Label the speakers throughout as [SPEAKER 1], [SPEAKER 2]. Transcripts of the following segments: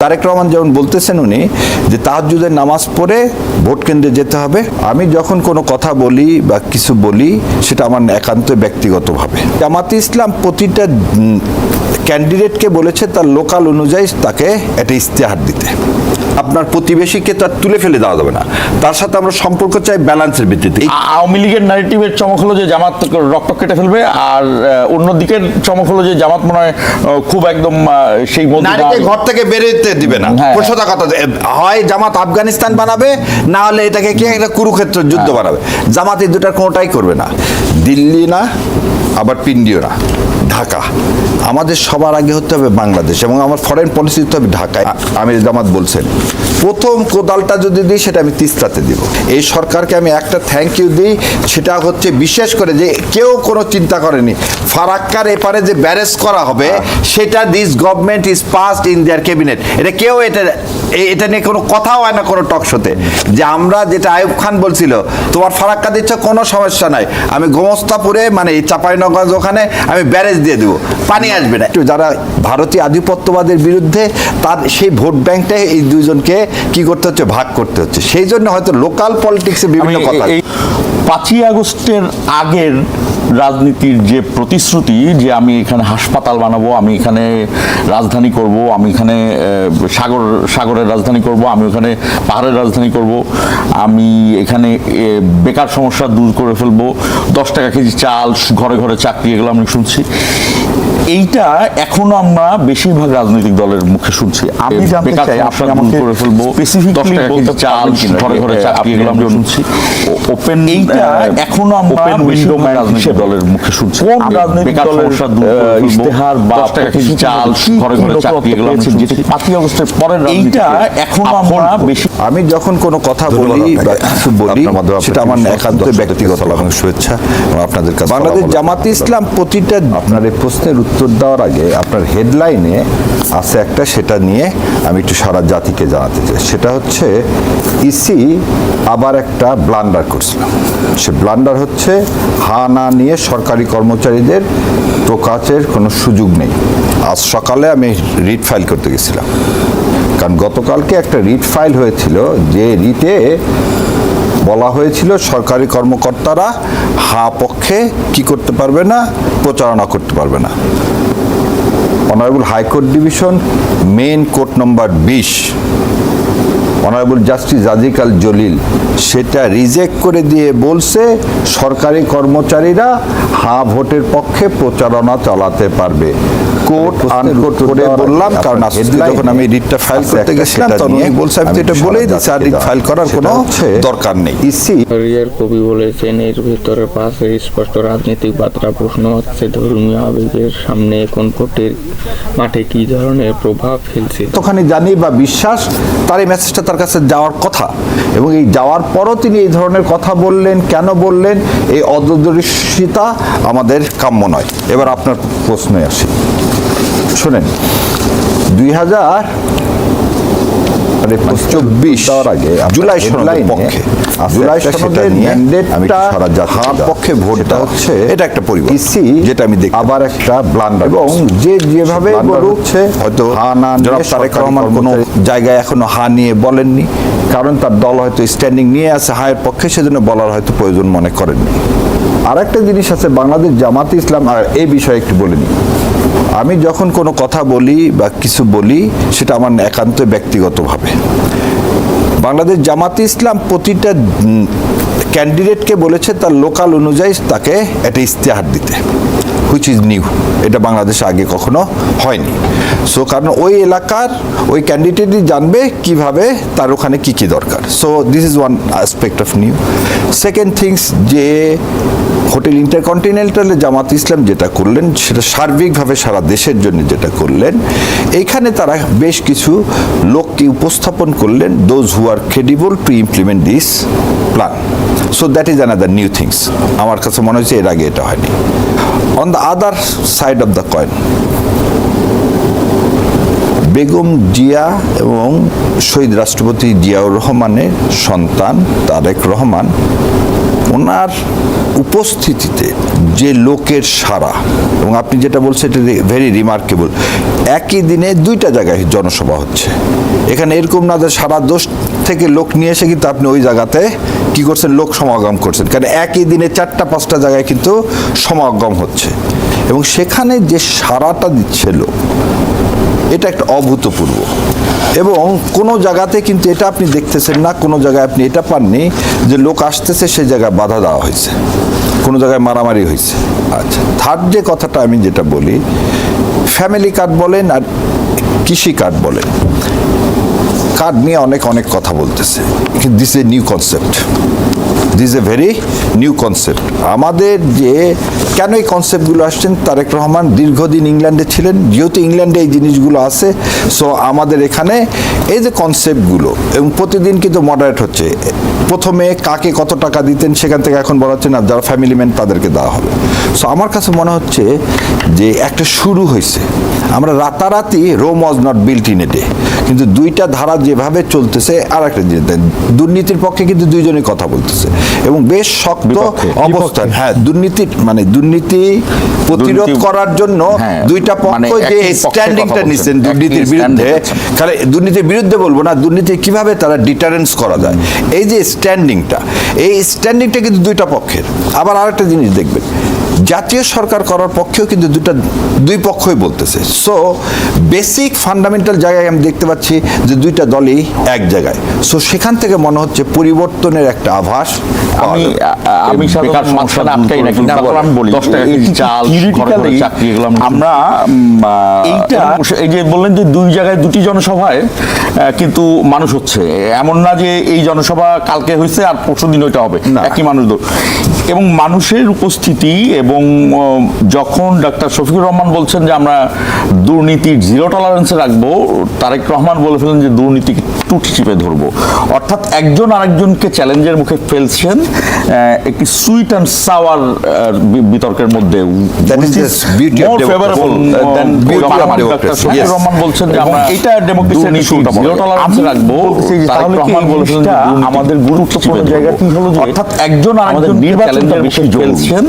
[SPEAKER 1] তারেক রহমান যেমন বলতেছেন উনি যে তাহাজ্জুদের নামাজ পড়ে ভোট কেন্দ্রে যেতে হবে। আমি যখন কোনো কথা বলি বা কিছু বলি সেটা আমার একান্ত ব্যক্তিগতভাবে। জামাতে ইসলাম প্রতিটা ক্যান্ডিডেটকে বলেছে তার লোকাল অনুযায়ী তাকে একটা ইশতেহার দিতে। আপনার প্রতিবেশীকে তো আর তুলে ফেলে দেওয়া যাবে না, তার সাথে আমরা সম্পর্ক চাই ব্যালেন্সের ভিত্তিতে।
[SPEAKER 2] আওয়ামী লীগের ন্যারেটিভের চমক হলো যে জামাত রক্ত কেটে ফেলবে, আর অন্যদিকের চমক হলো যে জামাত মনে হয় খুব একদম সেই
[SPEAKER 1] নারীকে ঘর থেকে বেরোতে দিবে না। সোজা কথা, হয় জামাত আফগানিস্তান বানাবে, না হলে এটাকে কি একটা কুরুক্ষেত্র যুদ্ধ বানাবে। জামাত এই দুটার কোনোটাই করবে না। দিল্লি না, আবার পিন্ডিও না, ঢাকা। আমাদের সবার আগে হতে হবে বাংলাদেশ, এবং আমার ফরেন পলিসি হতে হবে ঢাকায়। আমির জামাত বলছেন প্রথম কোদালটা যদি দিই সেটা আমি তিস্তাতে দিব। এই সরকারকে আমি একটা থ্যাংক ইউ দিই, সেটা হচ্ছে বিশেষ করে যে কেউ কোনো চিন্তা করেনি ফারাক্কার এপারে যে ব্যারেজ করা হবে সেটা this government is passed in their cabinet. এটা কেউ এটা নিয়ে কোনো কথাও হয় না কোনো টক শোতে, যে আমরা যেটা আইয়ুব খান বলছিল তোমার ফারাক্কা দিচ্ছ কোনো সমস্যা নাই, আমি গোমস্তাপুরে মানে এই চাঁপাইনবাবগঞ্জ ওখানে আমি ব্যারেজ দিয়ে দেবো, পানি আসবে না। যারা ভারতীয় আধিপত্যবাদের বিরুদ্ধে তার সেই ভোট ব্যাংকটাই এই দুইজনকে কি করতে হচ্ছে, ভাগ করতে হচ্ছে। সেই জন্য হয়তো লোকাল পলিটিক্সে বিভিন্ন কথা।
[SPEAKER 2] 5ই আগস্টের আগের রাজনীতির যে প্রতিশ্রুতি যে আমি এখানে হাসপাতাল বানাবো, আমি এখানে রাজধানী করব, আমি এখানে সাগরের রাজধানী করব, আমি ওখানে পাহাড়ের রাজধানী করব, আমি এখানে বেকার সমস্যা দূর করে ফেলবো, 10 টাকা কেজি চাল, ঘরে ঘরে চাকরি, এগুলো আমি শুনছি। এইটা এখনো আমরা বেশিরভাগ রাজনৈতিক দলের মুখে শুনছি।
[SPEAKER 3] আমি জানতে চাই আপনি আমাকে
[SPEAKER 2] করে ফেলবো, 10 টাকা কেজি চাল, ঘরে ঘরে চাকরি, এগুলো আমি শুনছি।
[SPEAKER 3] ওপেন
[SPEAKER 2] এইটা এখনো আমরা বেশিরভাগ রাজনৈতিক দলের মুখে শুনছি।
[SPEAKER 3] কোন রাজনৈতিক দলের
[SPEAKER 2] ইশতেহার বা 10 টাকা কেজি চাল, ঘরে ঘরে চাকরি, এগুলো আমি শুনছি।
[SPEAKER 3] 5ই আগস্টের পরের
[SPEAKER 2] এইটা এখনো আমরা বেশি।
[SPEAKER 1] আমি যখন কোনো কথা বলি বা কিছু বলি সেটা আমার একান্ত ব্যক্তিগত এবং শুভেচ্ছা আপনাদের কাছে। বাংলাদেশ জামাতে ইসলাম প্রতিটা আপনার এই প্রশ্নের উত্তর দেওয়ার আগে আপনার হেডলাইনে আছে একটা, সেটা নিয়ে আমি একটু সারা জাতিকে জানাতে চাই। সেটা হচ্ছে ইসি আবার একটা ব্লান্ডার করছিল। সে ব্লান্ডার হচ্ছে হা না নিয়ে সরকারি কর্মচারীদের প্রকাশের কোনো সুযোগ নেই। আজ সকালে আমি রিট ফাইল করতে গেছিলাম, কারণ গতকালকে একটা রিট ফাইল হয়েছিল, যে রিটে বলা হয়েছিল সরকারি কর্মকর্তারা হা পক্ষে কি করতে পারবে না, প্রচারণা করতে পারবে না। Honourable high court division main court number 20 honourable justice আজিকাল জলিল সেটা রিজেক্ট করে দিয়ে বলছে সরকারি কর্মচারীরা হা ভোটের পক্ষে প্রচারণা চালাতে পারবে। কোর্ট আনকোট করে বললাম, কারণ যখন আমি রিটটা ফাইল করতে গেছিলাম তখন উনি বলছে আমি তো এটা বলেই দিচ্ছি আর রিট ফাইল করার কোনো দরকার নেই। ইসি
[SPEAKER 4] রিয়ার কবি বলেছেন এর ভিতরে পাশে স্পষ্ট রাজনৈতিক বার্তা। প্রশ্ন হচ্ছে ধর্মীয় আবেগের সামনে এখন ভোটের মাঠে কি ধরনের প্রভাব ফেলছে?
[SPEAKER 1] তখনই জানি বা বিশ্বাস তার এই মেসেজটা তার কাছে যাওয়ার কথা, এবং এই যাওয়ার পরও তিনি এই ধরনের কথা বললেন। কেন বললেন? এই অদূরদর্শিতা আমাদের কাম্য নয়। এবার আপনার প্রশ্নে আসি, শোনেন। 2024 আগে জুলাই সনদের পক্ষে, জুলাই সনদের ম্যান্ডেটটা হার পক্ষে ভোটটা হচ্ছে এটা একটা পরিবর্তন ইসি, যেটা আমি দেখি আবার একটা ব্লান্ডার। এবং যে যেভাবে বলছে হয়তো হা না, জনাব তারেক রহমান কোনো জায়গায় এখনো হা নিয়ে বলেননি, কারণ তার দল হয়তো স্ট্যান্ডিং নিয়ে আছে হায়ের পক্ষে, সেজন্য বলার হয়তো প্রয়োজন মনে করেননি। আর একটা জিনিস আছে, বাংলাদেশ জামাতে ইসলাম, আর এই বিষয়ে একটু বলে নিই। আমি যখন কোনো কথা বলি বা কিছু বলি সেটা আমার একান্ত ব্যক্তিগতভাবে। বাংলাদেশ জামাতে ইসলাম প্রতিটা ক্যান্ডিডেটকে বলেছে তার লোকাল অনুযায়ী তাকে একটা ইশতেহার দিতে, হুইচ ইজ নিউ। এটা বাংলাদেশে আগে কখনো হয়নি। সো কারণ ওই এলাকার ওই ক্যান্ডিডেটই জানবে কিভাবে তার ওখানে কি কি দরকার। So this is one aspect of new. Second things, যে হোটেল ইন্টারকন্টিনেন্টালে জামাত ইসলাম যেটা করলেন সেটা সার্বিকভাবে সারা দেশের জন্য যেটা করলেন, এইখানে তারা বেশ কিছু লোককে উপস্থাপন করলেন, those who are credible to implement this plan. So that is another new things. আমার কাছে মনে হচ্ছে এর আগে এটা হয়নি। On the other side of the coin, Begum Zia এবং শহীদ রাষ্ট্রপতি জিয়াউর রহমানের সন্তান তারেক রহমান ওনার উপস্থিতিতে যে লোকের সারা, এবং আপনি যেটা বলছেন এটা ভেরি রিমার্কেবল, একই দিনে 2টা জায়গায় জনসভা হচ্ছে। এখানে এরকম না যে সারা দেশ থেকে লোক নিয়ে এসে কিন্তু আপনি ওই জায়গাতে কি করছেন, লোক সমাগম করছেন, কারণ একই দিনে 4টা-5টা জায়গায় কিন্তু সমাগম হচ্ছে, এবং সেখানে যে সারাটা দিচ্ছে লোক, এটা একটা অভূতপূর্ব। এবং কোনো জায়গাতে কিন্তু এটা আপনি দেখতেছেন না, কোনো জায়গায় আপনি এটা পাননি যে লোক আসতেছে সেই জায়গায় বাধা দেওয়া হয়েছে, কোনো জায়গায় মারামারি হয়েছে। আচ্ছা, থার্ড যে কথাটা আমি যেটা বলি, ফ্যামিলি কার্ড বলেন আর কৃষি কার্ড বলেন, কার্ড নিয়ে অনেক কথা বলতেছে, this a new concept, this a very new concept. আমাদের যে কেন এই কনসেপ্টগুলো আসছেন, তারেক রহমান দীর্ঘদিন ইংল্যান্ডে ছিলেন, যেহেতু ইংল্যান্ডে এই জিনিসগুলো আছে, সো আমাদের এখানে এই যে কনসেপ্টগুলো, এবং প্রতিদিন কিন্তু মডারেট হচ্ছে। প্রথমে কাকে কত টাকা দিতেন, সেখান থেকে এখন বলা হচ্ছে না যারা ফ্যামিলি ম্যান তাদেরকে দেওয়া হবে। সো আমার কাছে মনে হচ্ছে যে একটা শুরু হয়েছে। আমরা রাতারাতি Rome was not built in a day, কিন্তু 2টা ধারা যেভাবে চলতেছে, আর একটা জিনিস দুর্নীতির পক্ষে কিন্তু 2জনই কথা বলতেছে এবং বেশ শক্ত অবস্থান। হ্যাঁ, দুর্নীতি প্রতিরোধ করার জন্য 2টা পক্ষ যে স্ট্যান্ডিংটা নিচ্ছেন দুর্নীতির বিরুদ্ধে, তাহলে দুর্নীতির বিরুদ্ধে বলবো না, দুর্নীতি কিভাবে তারা ডিটারেন্স করা যায়, এই যে স্ট্যান্ডিংটা কিন্তু 2টা পক্ষের। আবার আরেকটা জিনিস দেখবেন, জাতীয় সরকার করার পক্ষেও কিন্তু 2 পক্ষই বলতেছে। সো বেসিক ফান্ডামেন্টাল জায়গায় আমি দেখতে পাচ্ছি যে 2টা দলই এক জায়গায়। সো সেখান থেকে মনে হচ্ছে পরিবর্তনের একটা আভাস।
[SPEAKER 2] আমি আমরা এই যে বললেন যে 2 জায়গায় 2টি জনসভায় কিন্তু মানুষ হচ্ছে, এমন না যে এই জনসভা কালকে হয়েছে আর পরশুদিন ওইটা হবে, একই মানুষ। এবং মানুষের উপস্থিতি, এবং যখন ডাক্তার শফিকুর রহমান বলছেন যে আমরা দুর্নীতির 0 টলারেন্সে রাখবো, তারেক রহমান বলে ফেলেন যে দুর্নীতিকে টুটি চিপে ধরবো। অর্থাৎ একজন আরেকজনকে চ্যালেঞ্জের মুখে ফেলছেন একটি সুইট অ্যান্ড সাওয়ার বিতর্কের মধ্যে। রহমান বলছেন যে আমরা এটা ডেমোক্রেসি 0 টলারেন্সে রাখবো, তারেক রহমান বলে ফেলেন যে আমাদের গুরুত্বপূর্ণ জায়গাটি হলো যে অর্থাৎ একজন আরেকজনকে চ্যালেঞ্জের মুখে ফেলছেন।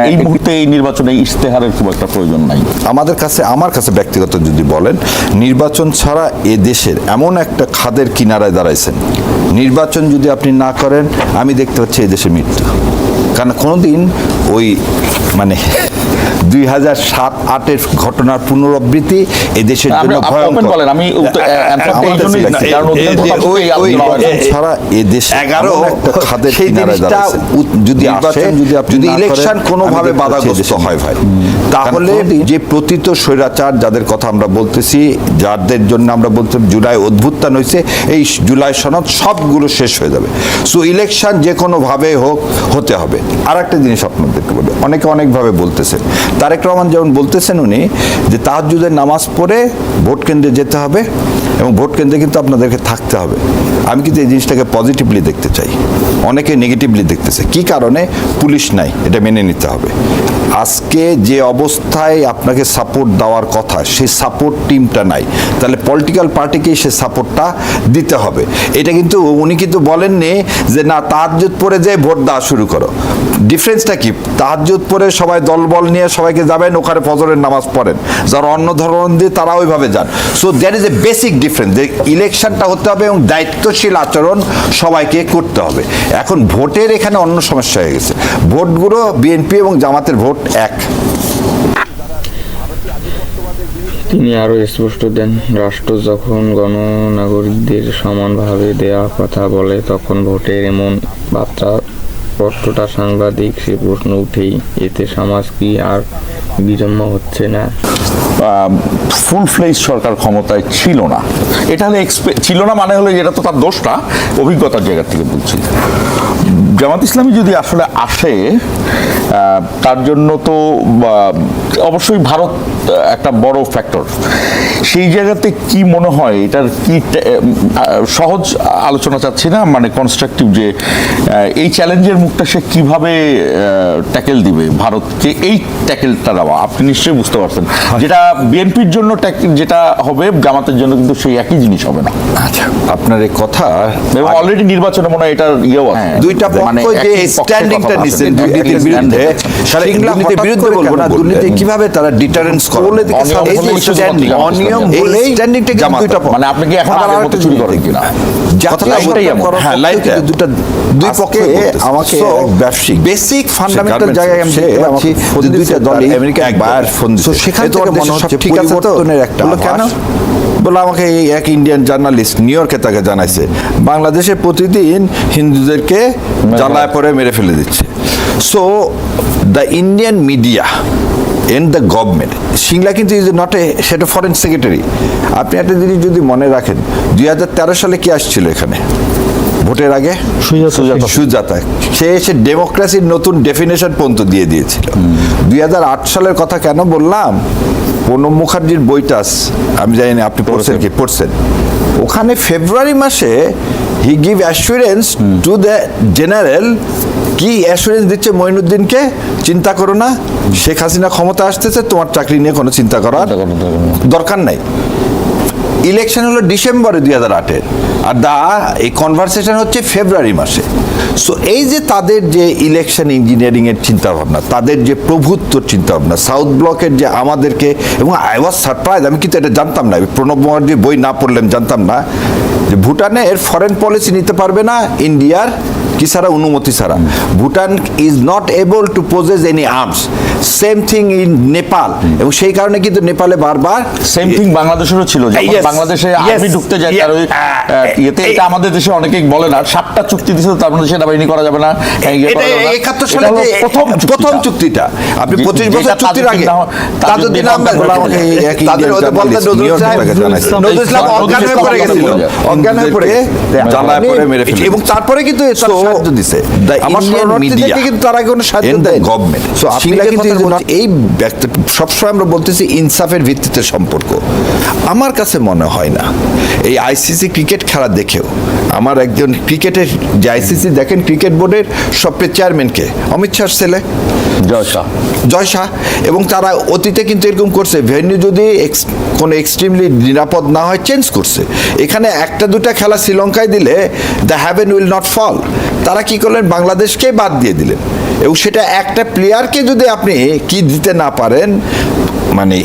[SPEAKER 2] এই মুহূর্তে এই নির্বাচনে ইশতেহারের খুব একটা প্রয়োজন নাই।
[SPEAKER 1] আমার কাছে ব্যক্তিগত যদি বলেন, নির্বাচন ছাড়া এ দেশের এমন একটা খাদের কিনারায় দাঁড়াইছেন, নির্বাচন যদি আপনি না করেন, আমি দেখতে পাচ্ছি এই দেশে মৃত্যু। কারণ কোনোদিন ওই 2007-08 ঘটনার পুনরাবৃত্তি এই দেশের জন্য ভয়ঙ্কর। ছাড়া এ দেশ 11 খাদের কিনারায় দাঁড়াইছেন। যদি ইলেকশন কোনোভাবে বাধাগ্রস্ত হয় ভাই, তাহলে যে প্রতীত স্বৈরাচার যাদের কথা আমরা বলতেছি, যাদের জন্য আমরা বলতে জুলাই অভ্যুত্থান হয়েছে, এই জুলাই সনদ সবগুলো শেষ হয়ে যাবে। সো ইলেকশন যে কোনোভাবে হোক হতে হবে। আর একটা জিনিস আপনাদেরকে বলি, অনেকে অনেকভাবে বলতেছেন, তারেক রহমান যেমন বলতেছেন উনি যে তাহাজ্জুদের নামাজ পড়ে ভোট কেন্দ্রে যেতে হবে এবং ভোট কেন্দ্রে কিন্তু আপনাদেরকে থাকতে হবে। আমি কিন্তু এই জিনিসটাকে পজিটিভলি দেখতে চাই, অনেকে নেগেটিভলি দেখতেছে। কি কারণে? পুলিশ নাই, এটা মেনে নিতে হবে। আজকে যে অবস্থায় আপনাকে সাপোর্ট দেওয়ার কথা, সেই সাপোর্ট টিমটা নাই, তাহলে পলিটিক্যাল পার্টিকেই সে সাপোর্টটা দিতে হবে। এটা কিন্তু উনি কিন্তু বলেননি যে না তাহাজ্জুদ পড়ে যে ভোট দেওয়া শুরু করো। ডিফারেন্সটা কি? তাহাজ্জুদ পড়ে সবাই দলবল নিয়ে সবাইকে যাবেন, ওখানে ফজরের নামাজ পড়েন, যারা অন্য ধর্ম দিয়ে তারা ওইভাবে যান। So that is a basic difference, যে ইলেকশনটা হতে হবে এবং দায়িত্বশীল আচরণ সবাইকে করতে হবে। এখন ভোটের এখানে অন্য সমস্যা হয়ে গেছে, ভোটগুলো বিএনপি এবং জামাতের ভোট এক।
[SPEAKER 4] তিনি আরও স্পষ্ট দেন, রাষ্ট্র যখন গণনাগরিকদের সমানভাবে দেওয়ার কথা বলে, তখন ভোটের এমন বার্তা স্পষ্টটা সাংবাদিক সে প্রশ্ন উঠেই, এতে সমাজ কি আর বিরম্য হচ্ছে না?
[SPEAKER 2] ফুল ফ্লেজ সরকার ক্ষমতায় ছিল না, এটা হলে ছিল না মানে হলো যেটা তো তার দোষটা, অভিজ্ঞতার জায়গা থেকে বলছি। জামাত ইসলামী যদি আসলে আসে, তার জন্য তো অবশ্যই ভারত একটা বড় ফ্যাক্টর। সেই জায়গাতে কি মনে হয় এটার কি সহজ আলোচনা চাচ্ছি না, মানে কনস্ট্রাকটিভ, যে এই চ্যালেঞ্জের মুখটা সে কিভাবে ট্যাকেল দিবে ভারতকে, এই ট্যাকেলটা দেওয়া আপনি নিশ্চয়ই বুঝতে পারছেন। যেটা বিএনপির জন্য যেটা হবে, জামাতের জন্য কিন্তু সেই একই জিনিস হবে না।
[SPEAKER 1] আচ্ছা, আপনার এই কথা
[SPEAKER 2] এবং অলরেডি নির্বাচনে মনে হয় এটার ইয়েও আছে,
[SPEAKER 1] দুইটা
[SPEAKER 2] মানে
[SPEAKER 1] পক্ষ যে
[SPEAKER 2] একই পক্ষের
[SPEAKER 1] স্ট্যান্ডিংটা
[SPEAKER 2] কথা
[SPEAKER 1] নিছেন
[SPEAKER 2] আছে।
[SPEAKER 1] দুর্নীতির বিরুদ্ধে, দুর্নীতির বিরুদ্ধে বলবো না, দুর্নীতি কিভাবে তারা ডিটারেন্স করে, অনিয়ম বলেই স্ট্যান্ডিংটা কিন্তু দুইটা পক্ষ।
[SPEAKER 2] মানে আপনি কি এখন আগের মতো চুরি করেন কিনা,
[SPEAKER 1] দুই পক্ষে আমাকে ব্যবসায়িক বেসিক ফান্ডামেন্টাল জায়গায় আমি দেখতে পাচ্ছি যে দুইটা দলই আমেরিকা বায়ার ফোন দিচ্ছে। সেখান থেকে মনে হচ্ছে ঠিক আছে তো, একটা কেন বলে আমাকে এই এক ইন্ডিয়ান জার্নালিস্ট নিউ ইয়র্কে তাকে জানাইছে, বাংলাদেশে প্রতিদিন হিন্দুদেরকে জ্বালায় পরে মেরে ফেলে দিচ্ছে। So the Indian media and the government, সিংলা কিন্তু ইজ নট এ, সেটা ফরেন সেক্রেটারি। আপনি একটা জিনিস যদি মনে রাখেন, 2013 সালে কি আসছিল এখানে ভোটের আগে? সুজাতা। সে এসে ডেমোক্রেসির নতুন ডেফিনেশন পর্যন্ত দিয়ে দিয়েছিল। 2008 সালের কথা কেন বললাম, প্রণব মুখার্জির বইটা আমি জানি না আপনি পড়ছেন কি, পড়ছেন? ওখানে ফেব্রুয়ারি মাসে হি give assurance to the general. কি অ্যাসুরেন্স দিচ্ছে মঈনুদ্দিনকে? চিন্তা করো না, শেখ হাসিনা ক্ষমতা আসতেছে, তোমার চাকরি নিয়ে কোনো চিন্তা করার দরকার নাই। ইলেকশন হলো ডিসেম্বরে 2008-এর, আর এই কনভারসেশন হচ্ছে ফেব্রুয়ারি মাসে। সো এই যে তাদের যে ইলেকশন ইঞ্জিনিয়ারিং এর চিন্তা ভাবনা, তাদের যে প্রভুত্বর চিন্তা ভাবনা, সাউথ ব্লকের যে আমাদেরকে, এবং আই ওয়াজ সারপ্রাইজ, আমি কিন্তু এটা জানতাম না, প্রণব মুখার্জির বই না পড়লে জানতাম না যে ভুটানে এর ফরেন পলিসি নিতে পারবে না ইন্ডিয়ার কি ছাড়া, অনুমতি ছাড়া। Bhutan is not able to possess any arms. Same thing in Nepal, এবং সেই কারণে কিন্তু নেপালে বারবার
[SPEAKER 2] সেম থিং বাংলাদেশেরও ছিল। যখন বাংলাদেশে আর্মি ঢুকতে যায় তার ওই ইয়েতে, এটা আমাদের দেশে অনেকেই বলে না, 7টা চুক্তি দিয়েছিল, তার মধ্যে সেনাবাহিনী করা যাবে না।
[SPEAKER 1] 71 সালে প্রথম চুক্তিটা, আপনি 25 বছর চুক্তির আগে তাজউদ্দিন আহমেদ তাদের অজ্ঞান হয়ে পড়ে গেছিল, অজ্ঞান হয়ে পড়ে জ্বালায় পড়ে মেরে ফেলে, এবং তারপরে কিন্তু সাহায্য দিছে। আমার মিডিয়া কিন্তু তার আগে কোনো সাহায্য দেয় গভর্নমেন্ট। সো আপনি কিন্তু এই সবসময় আমরা বলতেছি ইনসাফের ভিত্তিতে সম্পর্ক। আমার কাছে মনে হয় না এই আইসিসি ক্রিকেট খেলা দেখেও, আমার একজন ক্রিকেটের যে আইসিসি দেখেন ক্রিকেট বোর্ডের সবচেয়ে চেয়ারম্যানকে, অমিত শাহর ছেলে জয় শাহ, এবং তারা অতীতে কিন্তু এরকম করছে, ভেন্যু যদি কোনো এক্সট্রিমলি নিরাপদ না হয় চেঞ্জ করছে। এখানে একটা দুটা খেলা শ্রীলঙ্কায় দিলে the heaven will not fall. তারা কি করলেন, বাংলাদেশকে বাদ দিয়ে দিলেন, এবং সেটা একটা প্লেয়ারকে যদি আপনি কি দিতে না পারেন, মানে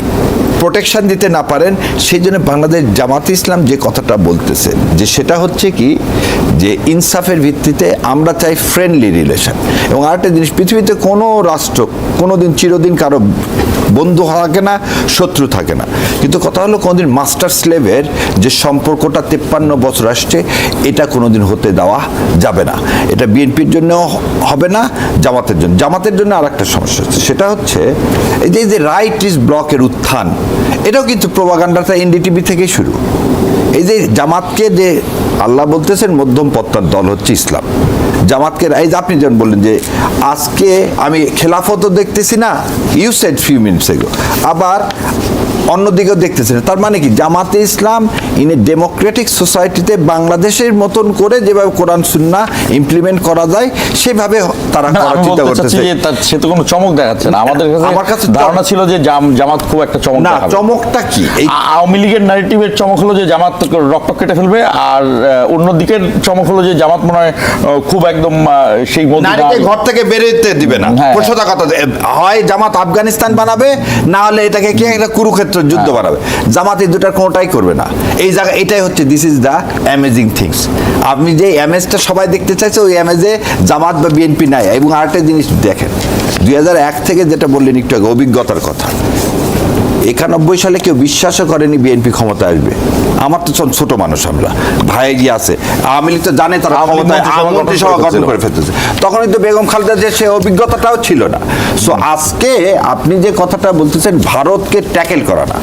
[SPEAKER 1] প্রোটেকশন দিতে না পারেন, সেই জন্য বাংলাদেশ জামাতে ইসলাম যে কথাটা বলতেছে, যে সেটা হচ্ছে কি, যে ইনসাফের ভিত্তিতে আমরা চাই ফ্রেন্ডলি রিলেশন। এবং আরেকটা জিনিস, পৃথিবীতে কোনো রাষ্ট্র কোনোদিন চিরদিন কারো বন্ধু থাকে না, শত্রু থাকে না, কিন্তু কথা হলো কোনোদিন মাস্টার স্লেভের যে সম্পর্কটা 53 বছর আসছে, এটা কোনোদিন হতে দেওয়া যাবে না। এটা বিএনপির জন্য হবে না, জামাতের জন্য আর একটা সমস্যা হচ্ছে, সেটা হচ্ছে এই যে রাইট ইজ ব্লকের উত্থান, এটাও কিন্তু প্রোপাগান্ডাটা এনডিটিভি থেকেই শুরু। এই যে জামাতকে যে আল্লাহ বলতেছেন মধ্যম পন্থার দল হচ্ছে ইসলাম, জামাতকে এই যে আপনি যেমন বললেন যে আজকে আমি খেলাফতও দেখতেছি না, ইউ সেড ফিউ মিনিটস এগো, আবার অন্যদিকেও দেখতেছি না। তার মানে কি, জামাতে ইসলাম ইন এ ডেমোক্রেটিক সোসাইটিতে বাংলাদেশের মতন করে যেভাবে কোরআন সুন্নাহ ইমপ্লিমেন্ট করা যায় সেভাবে তারা করার চিন্তা করতেছে।
[SPEAKER 2] সে তো কোনো চমক দেখাচ্ছে না। আমার কাছে ধারণা ছিল যে জামাত খুব একটা চমক
[SPEAKER 1] না। চমকটা কি?
[SPEAKER 2] আওয়ামী লীগের ন্যারেটিভের চমক হলো যে জামাত রক্ত কেটে ফেলবে, আর অন্যদিকের চমক হলো যে জামাত মনে হয় খুব একদম সেই
[SPEAKER 1] নারীকে ঘর থেকে বেরোতে দিবে না। সোজা কথা, হয় জামাত আফগানিস্তান বানাবে, না হলে এটাকে কি একটা কুরুক্ষেত্র যুদ্ধ বানাবে। জামাত এই দুটার কোনোটাই করবে না। এই জায়গা এটাই হচ্ছে this is the amazing things. আপনি যে অ্যামেজটা সবাই দেখতে চাইছে, ওই অ্যামেজে জামাত বা বিএনপি নাই। এবং আরেকটা জিনিস দেখেন, 2001 থেকে যেটা বললেন একটু আগে, অভিজ্ঞতার কথা, 91 সালে কেউ বিশ্বাসও করেনি বিএনপি ক্ষমতা আসবে। আমার তো ছোট মানুষ, আমরা ভাই গিয়ে আছে, আওয়ামী লীগ তো জানে তারা ক্ষমতায় মন্ত্রিসভা গঠন করে ফেলতেছে, তখনই তো বেগম খালেদা যে সে অভিজ্ঞতাটাও ছিল না। সো আজকে আপনি যে কথাটা বলতেছেন, ভারতকে ট্যাকেল করা না,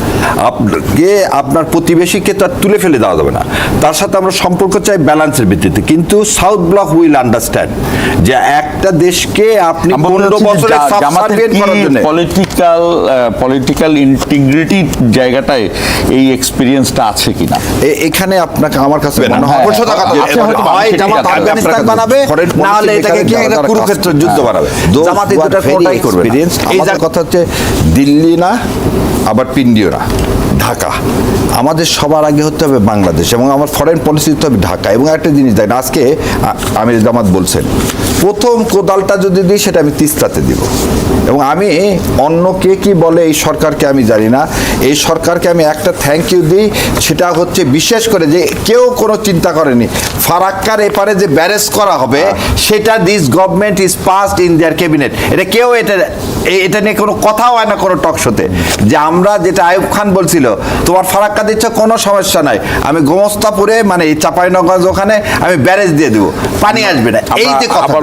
[SPEAKER 1] আপনাকে আপনার প্রতিবেশীকে তো আর তুলে ফেলে দেওয়া যাবে না, তার সাথে আমরা সম্পর্ক চাই ব্যালেন্সের ভিত্তিতে। কিন্তু সাউথ ব্লক উইল আন্ডারস্ট্যান্ড যে একটা দেশকে আপনি 15 বছরে সাবসার্ভিয়েন্ট করার জন্য
[SPEAKER 2] পলিটিক্যাল ইন্টিগ্রিটির জায়গাটায় এই এক্সপিরিয়েন্সটা আছে কিনা?
[SPEAKER 1] এখানে আপনাকে আমার কাছে
[SPEAKER 2] না,
[SPEAKER 1] মনে হয়
[SPEAKER 2] হ্যাঁ,
[SPEAKER 1] সোজা কথা,
[SPEAKER 2] আছে হয়তো বা,
[SPEAKER 1] হয়
[SPEAKER 2] সেটাই
[SPEAKER 1] জামাত
[SPEAKER 2] আছে।
[SPEAKER 1] আফগানিস্তান বানাবে, না হলে এটাকে কি একটা কুরুক্ষেত্র যুদ্ধ বানাবে। জামাত এই দুটার কোনটাই করবে না। এই যে কথা হচ্ছে দিল্লি না আবার পিন্ডিও না, ঢাকা। আমাদের সবার আগে হতে হবে বাংলাদেশ, এবং আমার ফরেন পলিসি হতে হবে ঢাকা। এবং একটা জিনিস দেখেন, আজকে আমির জামাত বলছেন প্রথম কোদালটা যদি দিই সেটা আমি তিস্তাতে দিব। এবং আমি অন্য কে কি বলে এই সরকারকে আমি জানি না, এই সরকারকে আমি একটা থ্যাংক ইউ দিই, সেটা হচ্ছে বিশেষ করে যে কেউ কোনো চিন্তা করেনি ফারাক্কার এপারে যে ব্যারেজ করা হবে সেটা this government is passed in their cabinet. এটা কেউ এটা নিয়ে কোনো কথাও হয় না কোনো টক শোতে, যে আমরা যেটা আইয়ুব খান বলছিল তোমার ফারাক্কা দিচ্ছ কোনো সমস্যা নাই, আমি গোমস্তাপুরে মানে এই চাঁপাইনগর ওখানে আমি ব্যারেজ দিয়ে দেবো, পানি আসবে না, এই যে কথা।